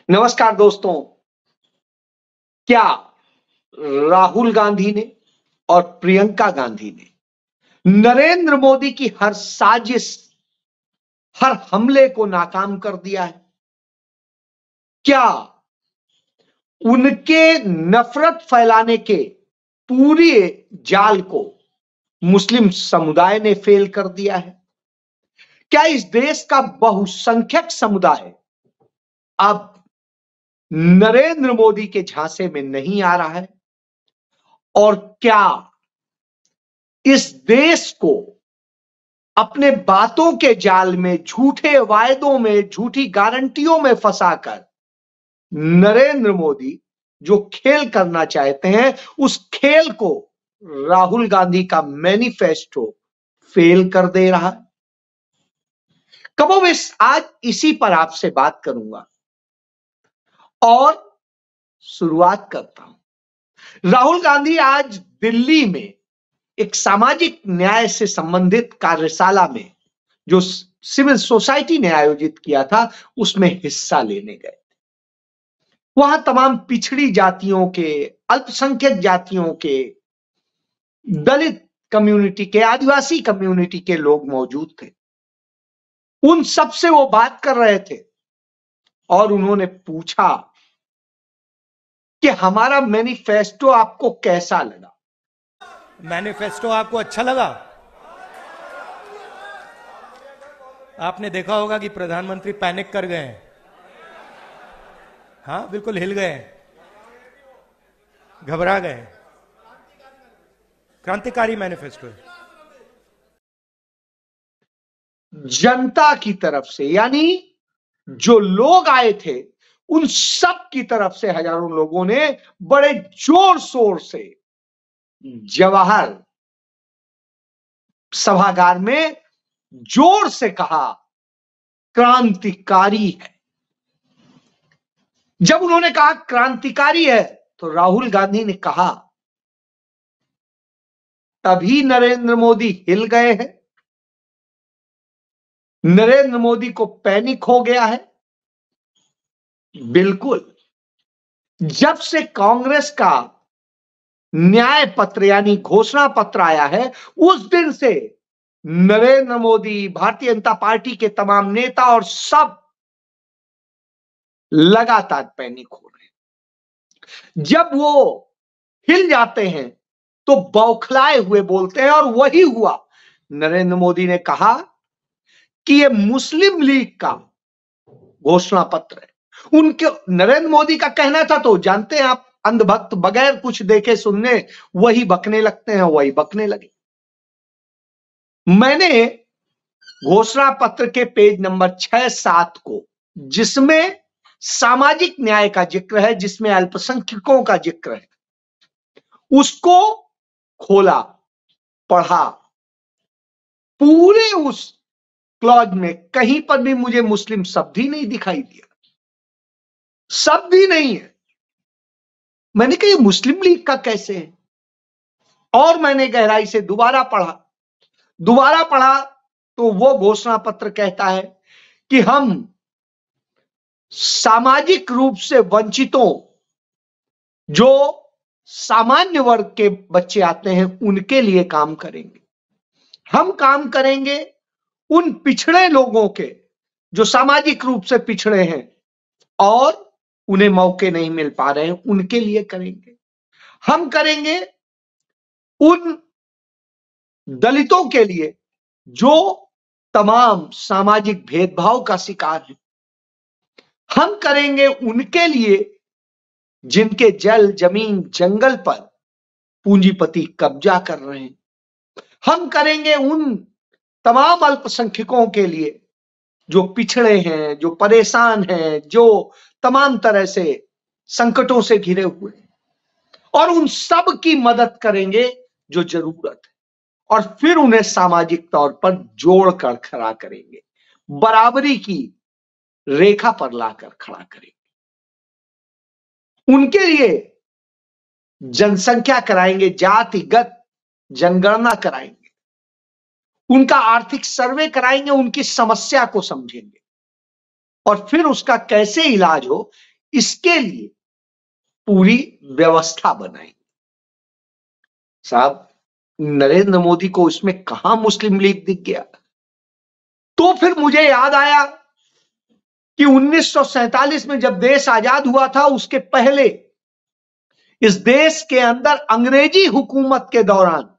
नमस्कार दोस्तों। क्या राहुल गांधी ने और प्रियंका गांधी ने नरेंद्र मोदी की हर साजिश, हर हमले को नाकाम कर दिया है? क्या उनके नफरत फैलाने के पूरे जाल को मुस्लिम समुदाय ने फेल कर दिया है? क्या इस देश का बहुसंख्यक समुदाय अब नरेंद्र मोदी के झांसे में नहीं आ रहा है? और क्या इस देश को अपने बातों के जाल में, झूठे वायदों में, झूठी गारंटियों में फंसाकर नरेंद्र मोदी जो खेल करना चाहते हैं, उस खेल को राहुल गांधी का मैनिफेस्टो फेल कर दे रहा है? कमोबेश आज इसी पर आपसे बात करूंगा और शुरुआत करता हूं। राहुल गांधी आज दिल्ली में एक सामाजिक न्याय से संबंधित कार्यशाला में जो सिविल सोसाइटी ने आयोजित किया था, उसमें हिस्सा लेने गए। वहां तमाम पिछड़ी जातियों के, अल्पसंख्यक जातियों के, दलित कम्युनिटी के, आदिवासी कम्युनिटी के लोग मौजूद थे। उन सब से वो बात कर रहे थे और उन्होंने पूछा कि हमारा मैनिफेस्टो आपको कैसा लगा? मैनिफेस्टो आपको अच्छा लगा? आपने देखा होगा कि प्रधानमंत्री पैनिक कर गए हैं। हाँ, बिल्कुल हिल गए, घबरा गए। क्रांतिकारी मैनिफेस्टो है। जनता की तरफ से, यानी जो लोग आए थे उन सब की तरफ से हजारों लोगों ने बड़े जोर शोर से जवाहर सभागार में जोर से कहा, क्रांतिकारी है। जब उन्होंने कहा क्रांतिकारी है, तो राहुल गांधी ने कहा, तभी नरेंद्र मोदी हिल गए हैं, नरेंद्र मोदी को पैनिक हो गया है। बिल्कुल, जब से कांग्रेस का न्याय पत्र यानी घोषणा पत्र आया है, उस दिन से नरेंद्र मोदी, भारतीय जनता पार्टी के तमाम नेता और सब लगातार पैनिक हो रहे हैं। जब वो हिल जाते हैं तो बौखलाए हुए बोलते हैं, और वही हुआ। नरेंद्र मोदी ने कहा कि ये मुस्लिम लीग का घोषणा पत्र है। उनके नरेंद्र मोदी का कहना था, तो जानते हैं आप, अंधभक्त बगैर कुछ देखे सुनने वही बकने लगते हैं, वही बकने लगे। मैंने घोषणा पत्र के पेज नंबर 6-7 को, जिसमें सामाजिक न्याय का जिक्र है, जिसमें अल्पसंख्यकों का जिक्र है, उसको खोला, पढ़ा। पूरे उस क्लॉज में कहीं पर भी मुझे मुस्लिम शब्द ही नहीं दिखाई दिया, शब्द ही नहीं है। मैंने कहा ये मुस्लिम लीग का कैसे है? और मैंने गहराई से दोबारा पढ़ा तो वो घोषणा पत्र कहता है कि हम सामाजिक रूप से वंचितों, जो सामान्य वर्ग के बच्चे आते हैं, उनके लिए काम करेंगे। हम काम करेंगे उन पिछड़े लोगों के, जो सामाजिक रूप से पिछड़े हैं और उन्हें मौके नहीं मिल पा रहे हैं, उनके लिए करेंगे। हम करेंगे उन दलितों के लिए जो तमाम सामाजिक भेदभाव का शिकार है। हम करेंगे उनके लिए जिनके जल, जमीन, जंगल पर पूंजीपति कब्जा कर रहे हैं। हम करेंगे उन तमाम अल्पसंख्यकों के लिए जो पिछड़े हैं, जो परेशान हैं, जो तमाम तरह से संकटों से घिरे हुए हैं, और उन सब की मदद करेंगे जो जरूरत है, और फिर उन्हें सामाजिक तौर पर जोड़कर खड़ा करेंगे, बराबरी की रेखा पर लाकर खड़ा करेंगे। उनके लिए जनसंख्या कराएंगे, जातिगत जनगणना कराएंगे, उनका आर्थिक सर्वे कराएंगे, उनकी समस्या को समझेंगे, और फिर उसका कैसे इलाज हो, इसके लिए पूरी व्यवस्था बनाएंगे। साहब, नरेंद्र मोदी को इसमें कहां मुस्लिम लीग दिख गया? तो फिर मुझे याद आया कि 1947 में जब देश आजाद हुआ था, उसके पहले इस देश के अंदर अंग्रेजी हुकूमत के दौरान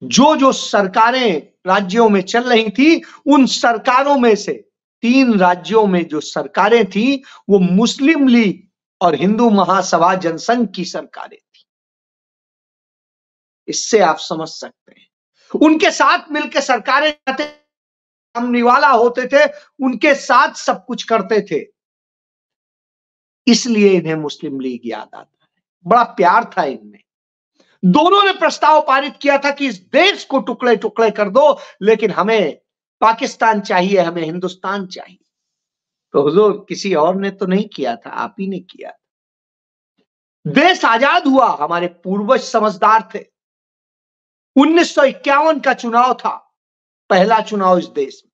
जो जो सरकारें राज्यों में चल रही थी, उन सरकारों में से 3 राज्यों में जो सरकारें थी वो मुस्लिम लीग और हिंदू महासभा जनसंघ की सरकारें थी। इससे आप समझ सकते हैं, उनके साथ मिलकर सरकारें निवाला होते थे, उनके साथ सब कुछ करते थे। इसलिए इन्हें मुस्लिम लीग याद आता है। बड़ा प्यार था इनमें। दोनों ने प्रस्ताव पारित किया था कि इस देश को टुकड़े टुकड़े कर दो, लेकिन हमें पाकिस्तान चाहिए, हमें हिंदुस्तान चाहिए। तो हुजूर, किसी और ने तो नहीं किया था, आप ही ने किया। देश आजाद हुआ, हमारे पूर्वज समझदार थे। 1951 का चुनाव था, पहला चुनाव इस देश में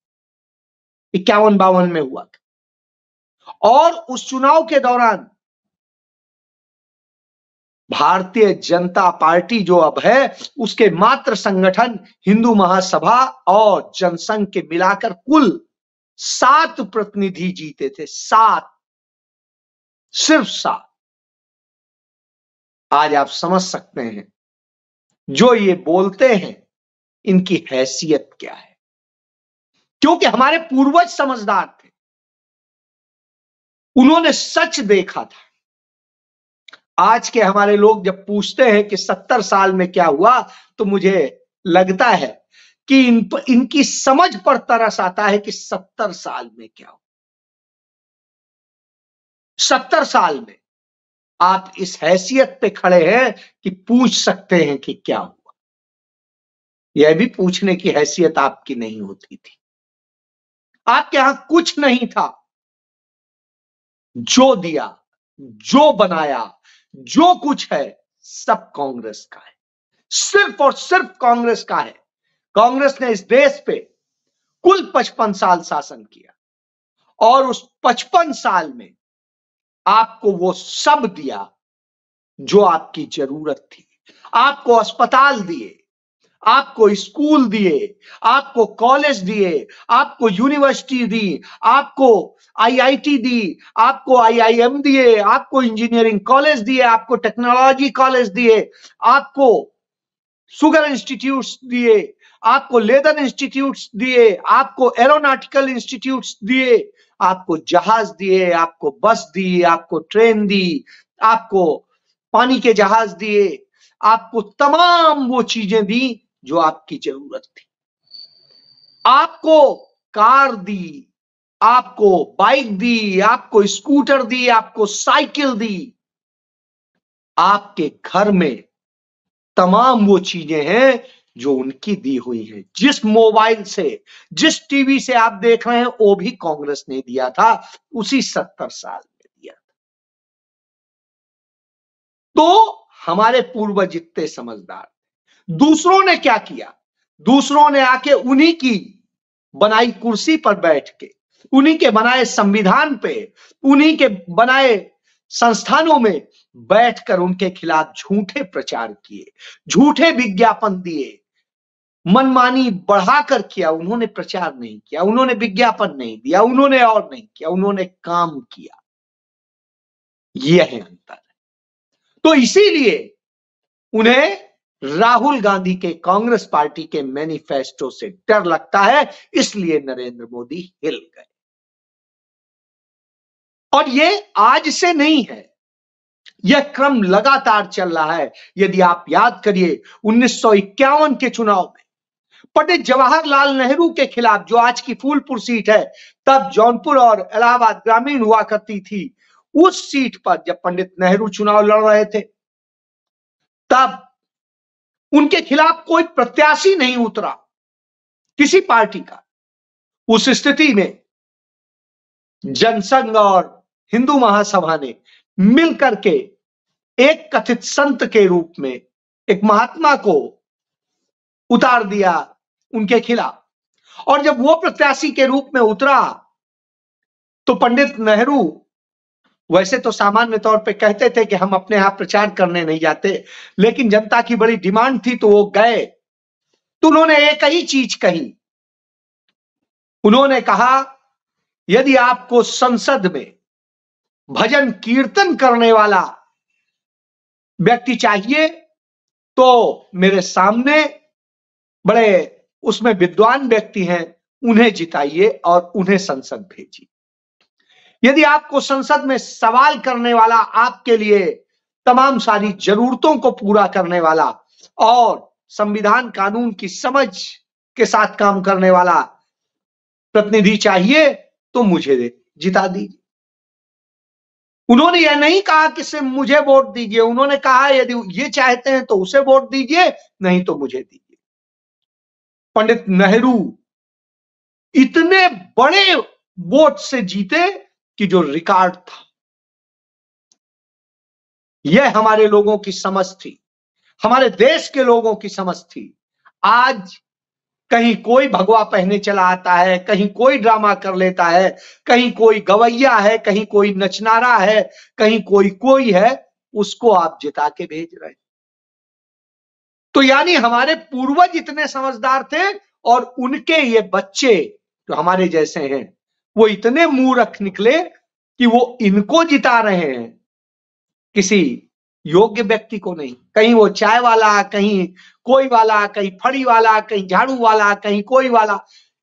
51-52 में हुआ था, और उस चुनाव के दौरान भारतीय जनता पार्टी जो अब है, उसके मात्र संगठन हिंदू महासभा और जनसंघ के मिलाकर कुल 7 प्रतिनिधि जीते थे। 7, सिर्फ 7। आज आप समझ सकते हैं जो ये बोलते हैं इनकी हैसियत क्या है, क्योंकि हमारे पूर्वज समझदार थे, उन्होंने सच देखा था। आज के हमारे लोग जब पूछते हैं कि 70 साल में क्या हुआ, तो मुझे लगता है कि इनकी समझ पर तरस आता है कि 70 साल में क्या हुआ। 70 साल में आप इस हैसियत पे खड़े हैं कि पूछ सकते हैं कि क्या हुआ। यह भी पूछने की हैसियत आपकी नहीं होती थी। आपके यहां कुछ नहीं था। जो दिया, जो बनाया, जो कुछ है, सब कांग्रेस का है, सिर्फ और सिर्फ कांग्रेस का है। कांग्रेस ने इस देश पे कुल 55 साल शासन किया, और उस 55 साल में आपको वो सब दिया जो आपकी जरूरत थी। आपको अस्पताल दिए, आपको स्कूल दिए, आपको कॉलेज दिए, आपको यूनिवर्सिटी दी, आपको आईआईटी दी, आपको आईआईएम दिए, आपको इंजीनियरिंग कॉलेज दिए, आपको टेक्नोलॉजी कॉलेज दिए, आपको शुगर इंस्टीट्यूट्स दिए, आपको लेदर इंस्टीट्यूट्स दिए, आपको एरोनॉटिकल इंस्टीट्यूट्स दिए, आपको जहाज दिए, आपको बस दी, आपको ट्रेन दी, आपको पानी के जहाज दिए, आपको तमाम वो चीजें दी जो आपकी जरूरत थी। आपको कार दी, आपको बाइक दी, आपको स्कूटर दी, आपको साइकिल दी। आपके घर में तमाम वो चीजें हैं जो उनकी दी हुई हैं। जिस मोबाइल से, जिस टीवी से आप देख रहे हैं, वो भी कांग्रेस ने दिया था, उसी 70 साल में दिया था। तो हमारे पूर्वज इतने समझदार। दूसरों ने क्या किया? दूसरों ने आके उन्हीं की बनाई कुर्सी पर बैठ के, उन्हीं के बनाए संविधान पे, उन्हीं के बनाए संस्थानों में बैठकर उनके खिलाफ झूठे प्रचार किए, झूठे विज्ञापन दिए, मनमानी बढ़ाकर किया। उन्होंने प्रचार नहीं किया, उन्होंने विज्ञापन नहीं दिया, उन्होंने और नहीं किया, उन्होंने काम किया। यह है अंतर। तो इसीलिए उन्हें राहुल गांधी के कांग्रेस पार्टी के मैनिफेस्टो से डर लगता है, इसलिए नरेंद्र मोदी हिल गए। और ये आज से नहीं है, यह क्रम लगातार चल रहा है। यदि आप याद करिए 1951 के चुनाव में पंडित जवाहरलाल नेहरू के खिलाफ, जो आज की फूलपुर सीट है, तब जौनपुर और इलाहाबाद ग्रामीण हुआ करती थी, उस सीट पर जब पंडित नेहरू चुनाव लड़ रहे थे, तब उनके खिलाफ कोई प्रत्याशी नहीं उतरा किसी पार्टी का। उस स्थिति में जनसंघ और हिंदू महासभा ने मिलकर के एक कथित संत के रूप में एक महात्मा को उतार दिया उनके खिलाफ। और जब वो प्रत्याशी के रूप में उतरा, तो पंडित नेहरू वैसे तो सामान्य तौर पे कहते थे कि हम अपने यहां प्रचार करने नहीं जाते, लेकिन जनता की बड़ी डिमांड थी तो वो गए। तो उन्होंने एक ही चीज कही, उन्होंने कहा यदि आपको संसद में भजन कीर्तन करने वाला व्यक्ति चाहिए तो मेरे सामने बड़े उसमें विद्वान व्यक्ति हैं, उन्हें जिताइए और उन्हें संसद भेजिए। यदि आपको संसद में सवाल करने वाला, आपके लिए तमाम सारी जरूरतों को पूरा करने वाला और संविधान कानून की समझ के साथ काम करने वाला प्रतिनिधि चाहिए तो मुझे जिता दीजिए। उन्होंने यह नहीं कहा कि सिर्फ मुझे वोट दीजिए, उन्होंने कहा यदि ये चाहते हैं तो उसे वोट दीजिए, नहीं तो मुझे दीजिए। पंडित नेहरू इतने बड़े वोट से जीते कि जो रिकॉर्ड था। यह हमारे लोगों की समझ थी, हमारे देश के लोगों की समझ थी। आज कहीं कोई भगवा पहने चला आता है, कहीं कोई ड्रामा कर लेता है, कहीं कोई गवैया है, कहीं कोई नचनारा है, कहीं कोई है, उसको आप जिता के भेज रहे हैं। तो यानी हमारे पूर्वज इतने समझदार थे और उनके ये बच्चे जो हमारे जैसे हैं वो इतने मूर्ख निकले कि वो इनको जिता रहे हैं, किसी योग्य व्यक्ति को नहीं। कहीं वो चाय वाला, कहीं कोई वाला, कहीं फड़ी वाला, कहीं झाड़ू वाला, कहीं कोई वाला,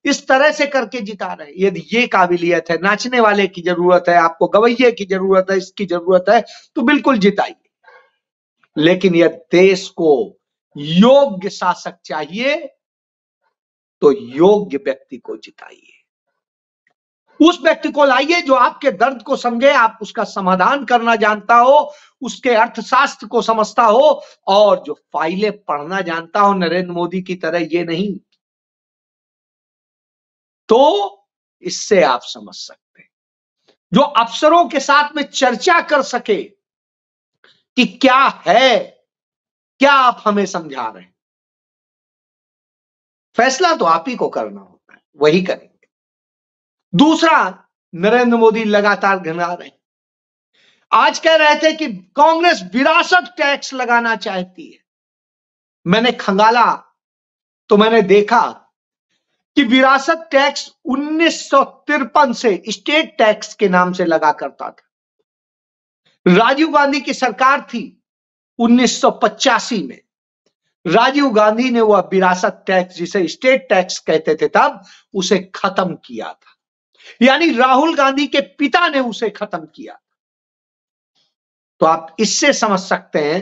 इस तरह से करके जिता रहे। यदि ये काबिलियत है, नाचने वाले की जरूरत है, आपको गवैये की जरूरत है, इसकी जरूरत है, तो बिल्कुल जिताइए। लेकिन यह देश को योग्य शासक चाहिए तो योग्य व्यक्ति को जिताइए। उस व्यक्ति को लाइए जो आपके दर्द को समझे, आप उसका समाधान करना जानता हो, उसके अर्थशास्त्र को समझता हो और जो फाइलें पढ़ना जानता हो, नरेंद्र मोदी की तरह ये नहीं। तो इससे आप समझ सकते हैं, जो अफसरों के साथ में चर्चा कर सके कि क्या है, क्या आप हमें समझा रहे हैं। फैसला तो आप ही को करना होता है, वही करेंगे। दूसरा, नरेंद्र मोदी लगातार घिना रहे हैं। आज कह रहे थे कि कांग्रेस विरासत टैक्स लगाना चाहती है। मैंने खंगाला तो मैंने देखा कि विरासत टैक्स 1953 से स्टेट टैक्स के नाम से लगा करता था। राजीव गांधी की सरकार थी 1985 में, राजीव गांधी ने वह विरासत टैक्स जिसे स्टेट टैक्स कहते थे तब उसे खत्म किया था। यानी राहुल गांधी के पिता ने उसे खत्म किया। तो आप इससे समझ सकते हैं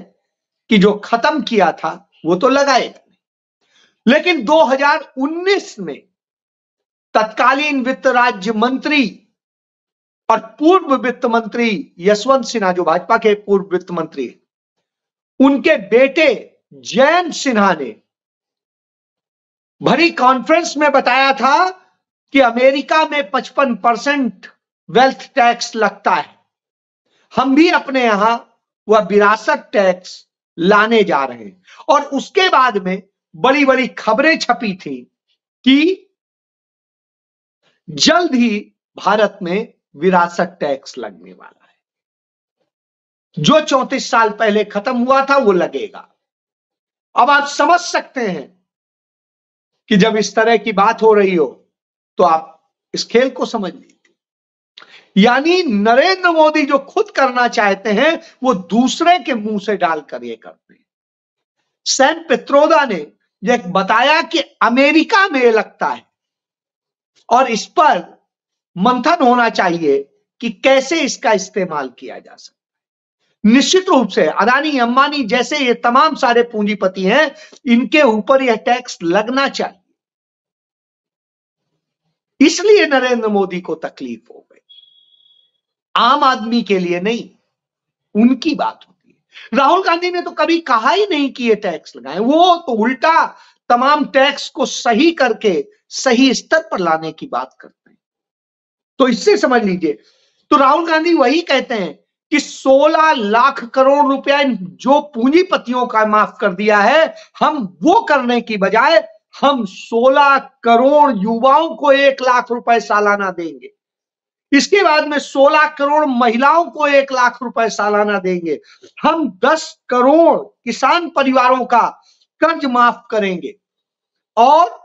कि जो खत्म किया था वो तो लगाएगा नहीं। लेकिन 2019 में तत्कालीन वित्त राज्य मंत्री और पूर्व वित्त मंत्री यशवंत सिन्हा, जो भाजपा के पूर्व वित्त मंत्री, उनके बेटे जयंत सिन्हा ने भरी कॉन्फ्रेंस में बताया था कि अमेरिका में 55% वेल्थ टैक्स लगता है, हम भी अपने यहां वह विरासत टैक्स लाने जा रहे हैं। और उसके बाद में बड़ी बड़ी खबरें छपी थी कि जल्द ही भारत में विरासत टैक्स लगने वाला है। जो 34 साल पहले खत्म हुआ था वो लगेगा। अब आप समझ सकते हैं कि जब इस तरह की बात हो रही हो तो आप इस खेल को समझ लीजिए। यानी नरेंद्र मोदी जो खुद करना चाहते हैं वो दूसरे के मुंह से डालकर ये करते हैं। सैम पित्रोदा ने यह बताया कि अमेरिका में लगता है और इस पर मंथन होना चाहिए कि कैसे इसका इस्तेमाल किया जा सकता है। निश्चित रूप से अदानी, अंबानी जैसे ये तमाम सारे पूंजीपति हैं, इनके ऊपर यह टैक्स लगना चाहिए। इसलिए नरेंद्र मोदी को तकलीफ हो गई, आम आदमी के लिए नहीं। उनकी बात होती है। राहुल गांधी ने तो कभी कहा ही नहीं कि ये टैक्स लगाएं, वो तो उल्टा तमाम टैक्स को सही करके सही स्तर पर लाने की बात करते हैं। तो इससे समझ लीजिए, तो राहुल गांधी वही कहते हैं कि 16 लाख करोड़ रुपया जो पूंजीपतियों का माफ कर दिया है, हम वो करने की बजाय हम 16 करोड़ युवाओं को 1 लाख रुपए सालाना देंगे। इसके बाद में 16 करोड़ महिलाओं को 1 लाख रुपए सालाना देंगे। हम 10 करोड़ किसान परिवारों का कर्ज माफ करेंगे और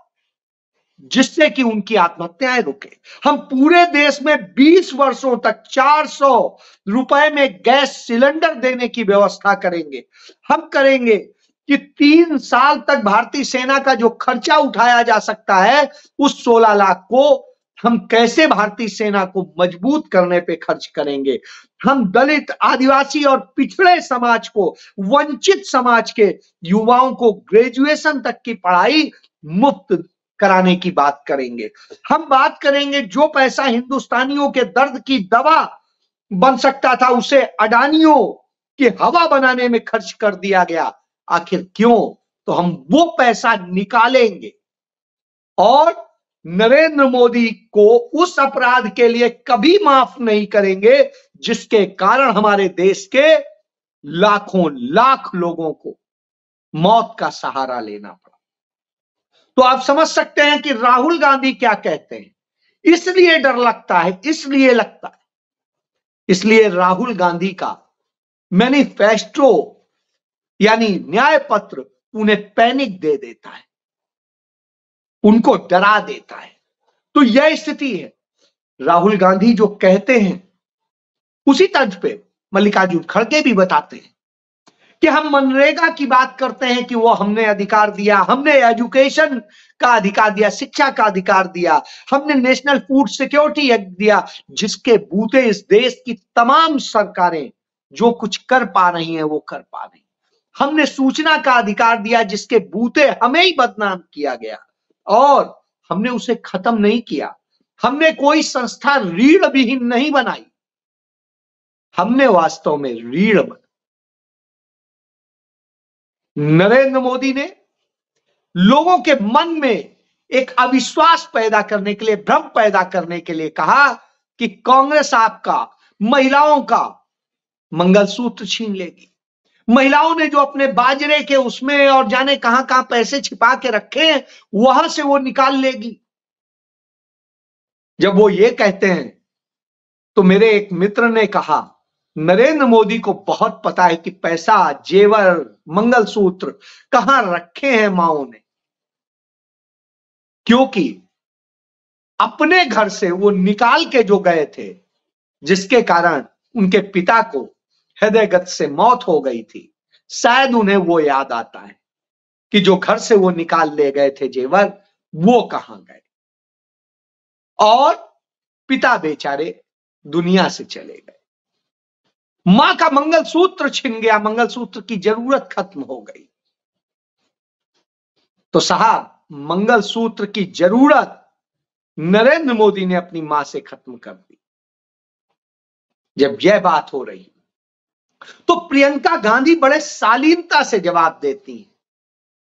जिससे कि उनकी आत्महत्याएं रुके। हम पूरे देश में 20 वर्षों तक 400 रुपए में गैस सिलेंडर देने की व्यवस्था करेंगे। हम करेंगे कि 3 साल तक भारतीय सेना का जो खर्चा उठाया जा सकता है उस 16 लाख को हम कैसे भारतीय सेना को मजबूत करने पे खर्च करेंगे। हम दलित, आदिवासी और पिछड़े समाज को, वंचित समाज के युवाओं को ग्रेजुएशन तक की पढ़ाई मुफ्त कराने की बात करेंगे। हम बात करेंगे जो पैसा हिंदुस्तानियों के दर्द की दवा बन सकता था उसे अडानियों की हवा बनाने में खर्च कर दिया गया। आखिर क्यों? तो हम वो पैसा निकालेंगे और नरेंद्र मोदी को उस अपराध के लिए कभी माफ नहीं करेंगे जिसके कारण हमारे देश के लाखों लाख लोगों को मौत का सहारा लेना पड़ा। तो आप समझ सकते हैं कि राहुल गांधी क्या कहते हैं। इसलिए डर लगता है, इसलिए लगता है, इसलिए राहुल गांधी का मैनिफेस्टो यानी न्याय पत्र उन्हें पैनिक दे देता है, उनको डरा देता है। तो यह स्थिति है। राहुल गांधी जो कहते हैं उसी तर्ज पे मल्लिकार्जुन खड़गे भी बताते हैं कि हम मनरेगा की बात करते हैं कि वो हमने अधिकार दिया, हमने एजुकेशन का अधिकार दिया, शिक्षा का अधिकार दिया, हमने नेशनल फूड सिक्योरिटी एक्ट दिया, जिसके बूते इस देश की तमाम सरकारें जो कुछ कर पा रही हैं वो कर पा रही। हमने सूचना का अधिकार दिया जिसके बूते हमें ही बदनाम किया गया और हमने उसे खत्म नहीं किया। हमने कोई संस्था रीढ़ विहीन नहीं बनाई, हमने वास्तव में रीढ़ बनाई। नरेंद्र मोदी ने लोगों के मन में एक अविश्वास पैदा करने के लिए, भ्रम पैदा करने के लिए कहा कि कांग्रेस आपका महिलाओं का मंगलसूत्र छीन लेगी। महिलाओं ने जो अपने बाजरे के उसमें और जाने कहां कहां पैसे छिपा के रखे हैं वहां से वो निकाल लेगी। जब वो ये कहते हैं तो मेरे एक मित्र ने कहा नरेंद्र मोदी को बहुत पता है कि पैसा, जेवर, मंगलसूत्र कहां रखे हैं माओं ने, क्योंकि अपने घर से वो निकाल के जो गए थे जिसके कारण उनके पिता को हृदयगत से मौत हो गई थी। शायद उन्हें वो याद आता है कि जो घर से वो निकाल ले गए थे जेवर वो कहां गए और पिता बेचारे दुनिया से चले गए। मां का मंगलसूत्र छिन गया, मंगलसूत्र की जरूरत खत्म हो गई। तो साहब, मंगलसूत्र की जरूरत नरेंद्र मोदी ने अपनी मां से खत्म कर दी। जब यह बात हो रही तो प्रियंका गांधी बड़े शालीनता से जवाब देती हैं,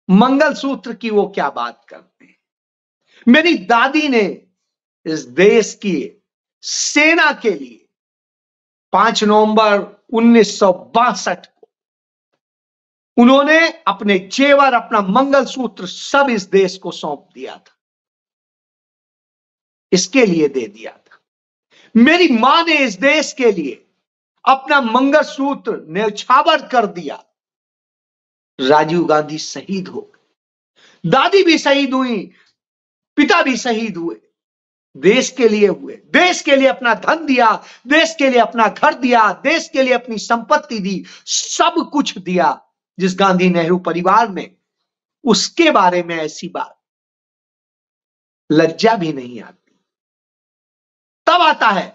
मंगलसूत्र की वो क्या बात करते हैं। मेरी दादी ने इस देश की सेना के लिए 5 नवंबर 1962 को उन्होंने अपने जेवर, अपना मंगलसूत्र सब इस देश को सौंप दिया था, इसके लिए दे दिया था। मेरी मां ने इस देश के लिए अपना मंगलसूत्र न्यौछावर कर दिया। राजीव गांधी शहीद हो गए, दादी भी शहीद हुई, पिता भी शहीद हुए, देश के लिए हुए, देश के लिए अपना धन दिया, देश के लिए अपना घर दिया, देश के लिए अपनी संपत्ति दी, सब कुछ दिया। जिस गांधी नेहरू परिवार में, उसके बारे में ऐसी बात लज्जा भी नहीं आती। तब आता है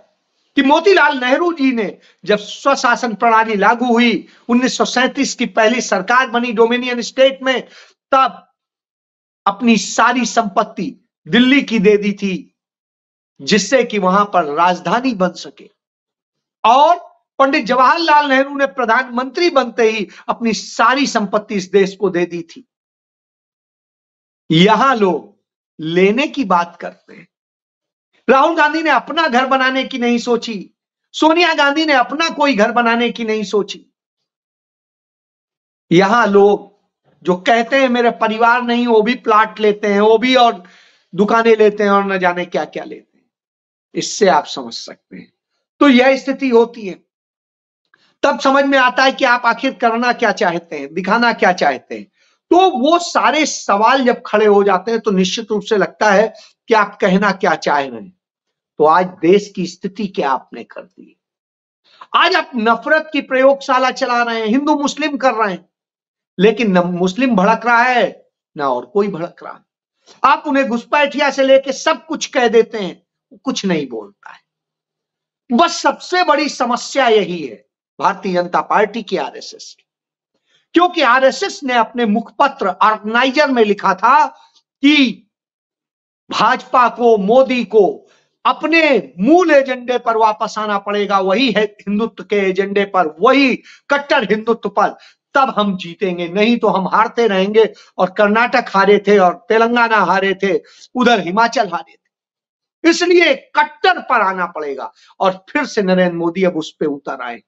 कि मोतीलाल नेहरू जी ने जब स्वशासन प्रणाली लागू हुई, 1937 की पहली सरकार बनी डोमिनियन स्टेट में, तब अपनी सारी संपत्ति दिल्ली की दे दी थी जिससे कि वहां पर राजधानी बन सके। और पंडित जवाहरलाल नेहरू ने प्रधानमंत्री बनते ही अपनी सारी संपत्ति इस देश को दे दी थी। यहां लोग लेने की बात करते हैं। राहुल गांधी ने अपना घर बनाने की नहीं सोची, सोनिया गांधी ने अपना कोई घर बनाने की नहीं सोची। यहां लोग जो कहते हैं मेरे परिवार नहीं, वो भी प्लाट लेते हैं, वो भी और दुकानें लेते हैं और न जाने क्या क्या लेते हैं। इससे आप समझ सकते हैं। तो यह स्थिति होती है, तब समझ में आता है कि आप आखिर करना क्या चाहते हैं, दिखाना क्या चाहते हैं। तो वो सारे सवाल जब खड़े हो जाते हैं तो निश्चित रूप से लगता है कि आप कहना क्या चाह रहे हैं। तो आज देश की स्थिति क्या आपने कर दी। आज आप नफरत की प्रयोगशाला चला रहे हैं, हिंदू मुस्लिम कर रहे हैं, लेकिन न मुस्लिम भड़क रहा है ना और कोई भड़क रहा है। आप उन्हें घुसपैठिया से लेके सब कुछ कह देते हैं, कुछ नहीं बोलता है। बस सबसे बड़ी समस्या यही है भारतीय जनता पार्टी की, आरएसएस की, क्योंकि आरएसएस ने अपने मुखपत्र ऑर्गेनाइजर में लिखा था कि भाजपा को, मोदी को अपने मूल एजेंडे पर वापस आना पड़ेगा, वही है हिंदुत्व के एजेंडे पर, वही कट्टर हिंदुत्व पर, तब हम जीतेंगे, नहीं तो हम हारते रहेंगे। और कर्नाटक हारे थे और तेलंगाना हारे थे, उधर हिमाचल हारे थे, इसलिए कट्टर पर आना पड़ेगा। और फिर से नरेंद्र मोदी अब उस पर उतर आए।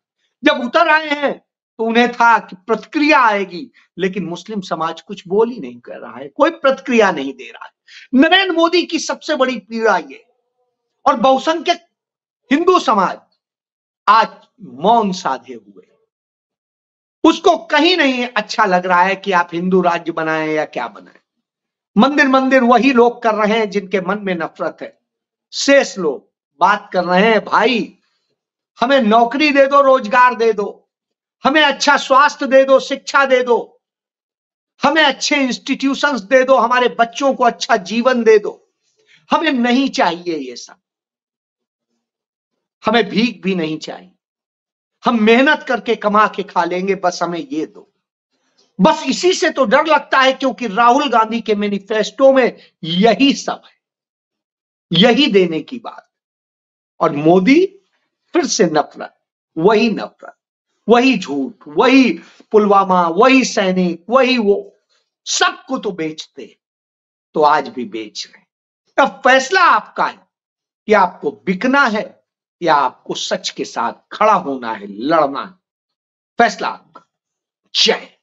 जब उतर आए हैं तो उन्हें था कि प्रतिक्रिया आएगी, लेकिन मुस्लिम समाज कुछ बोल ही नहीं कर रहा है, कोई प्रतिक्रिया नहीं दे रहा है। नरेंद्र मोदी की सबसे बड़ी पीड़ा ये, और बहुसंख्यक हिंदू समाज आज मौन साधे हुए, उसको कहीं नहीं अच्छा लग रहा है कि आप हिंदू राज्य बनाएं या क्या बनाएं। मंदिर मंदिर वही लोग कर रहे हैं जिनके मन में नफरत है। शेष लोग बात कर रहे हैं, भाई हमें नौकरी दे दो, रोजगार दे दो, हमें अच्छा स्वास्थ्य दे दो, शिक्षा दे दो, हमें अच्छे इंस्टीट्यूशंस दे दो, हमारे बच्चों को अच्छा जीवन दे दो, हमें नहीं चाहिए ये सब, हमें भीख भी नहीं चाहिए, हम मेहनत करके कमा के खा लेंगे, बस हमें ये दो। बस इसी से तो डर लगता है, क्योंकि राहुल गांधी के मैनिफेस्टो में यही सब है, यही देने की बात। और मोदी फिर से नफरत, वही नफरत, वही झूठ, वही पुलवामा, वही सैनिक, वही वो, सबको तो बेचते, तो आज भी बेच रहे। अब फैसला आपका है कि आपको बिकना है या आपको सच के साथ खड़ा होना है, लड़ना है। फैसला आपका। जय